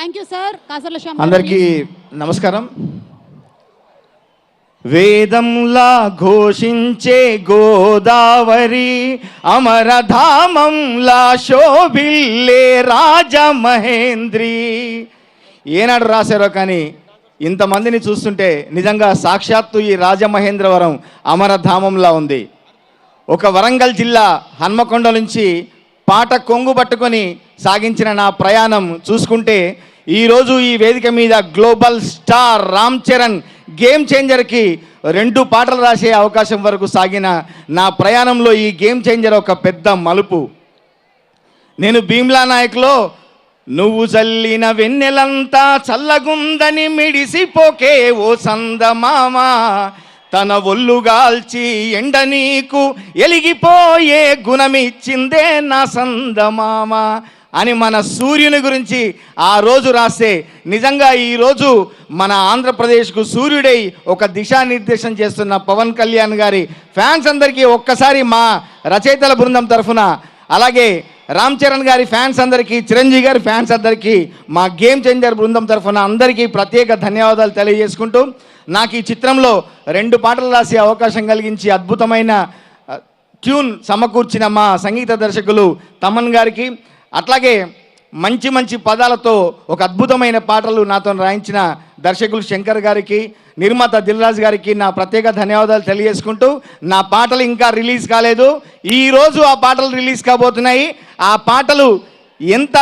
Thank you sir. Kasarla Shyam అందరికీ నమస్కారం. వేదంలా ఘోషించే గోదావరి, అమరధామంలా శోభిల్లే రాజమహేంద్రి. ఏనాడు రాశారో కానీ ఇంతమందిని చూస్తుంటే నిజంగా సాక్షాత్తు ఈ రాజమహేంద్రవరం అమరధామంలా ఉంది. ఒక వరంగల్ జిల్లా హన్మకొండ నుంచి పాట కొంగు పట్టుకొని సాగించిన నా ప్రయాణం చూసుకుంటే ఈరోజు ఈ వేదిక మీద global star Ram Charan game చేంజర్కి 2 పాటలు రాసే అవకాశం వరకు సాగిన నా ప్రయాణంలో ఈ గేమ్ చేంజర్ ఒక పెద్ద మలుపు. నేను భీమ్లా నాయక్లో నువ్వు చల్లిన వెన్నెలంతా చల్లగుందని మిడిసిపోకే ఓ సందమామ, తన ఒళ్ళుగాల్చి ఎండ నీకు ఎలిగిపోయే గుణమిచ్చిందే నా సందమామ అని మన సూర్యుని గురించి ఆ రోజు రాస్తే నిజంగా ఈరోజు మన ఆంధ్రప్రదేశ్కు సూర్యుడై ఒక దిశానిర్దేశం చేస్తున్న పవన్ కళ్యాణ్ గారి ఫ్యాన్స్ అందరికీ ఒక్కసారి మా రచయితల బృందం తరఫున, అలాగే రామ్ చరణ్ గారి ఫ్యాన్స్ అందరికీ, చిరంజీవి గారి ఫ్యాన్స్ అందరికీ, మా గేమ్ చేంజర్ బృందం తరఫున అందరికీ ప్రత్యేక ధన్యవాదాలు తెలియజేసుకుంటూ, నాకు ఈ చిత్రంలో 2 పాటలు రాసే అవకాశం కలిగించి అద్భుతమైన ట్యూన్ సమకూర్చిన మా సంగీత దర్శకులు తమన్ గారికి, అట్లాగే మంచి మంచి పదాలతో ఒక అద్భుతమైన పాటలు నాతో రాయించిన దర్శకులు శంకర్ గారికి, నిర్మాత దిల్రాజ్ గారికి నా ప్రత్యేక ధన్యవాదాలు తెలియజేసుకుంటూ, నా పాటలు ఇంకా రిలీజ్ కాలేదు, ఈరోజు ఆ పాటలు రిలీజ్ కాబోతున్నాయి. ఆ పాటలు ఎంత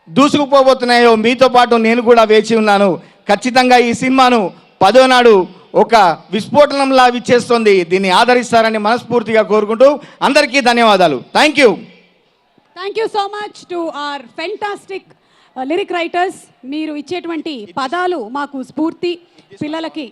దూసుకుపోబోతున్నాయో మీతో పాటు నేను కూడా వేచి ఉన్నాను. ఖచ్చితంగా ఈ సినిమాను 10వ నాడు ఒక విస్ఫోటనంలా విచ్చేస్తుంది. దీన్ని ఆదరిస్తారని మనస్ఫూర్తిగా కోరుకుంటూ అందరికీ ధన్యవాదాలు. Thank you. Thank you so much to our fantastic lyric writers. మీరు ఇచ్చేటువంటి పదాలు మాకు స్ఫూర్తి, పిల్లలకి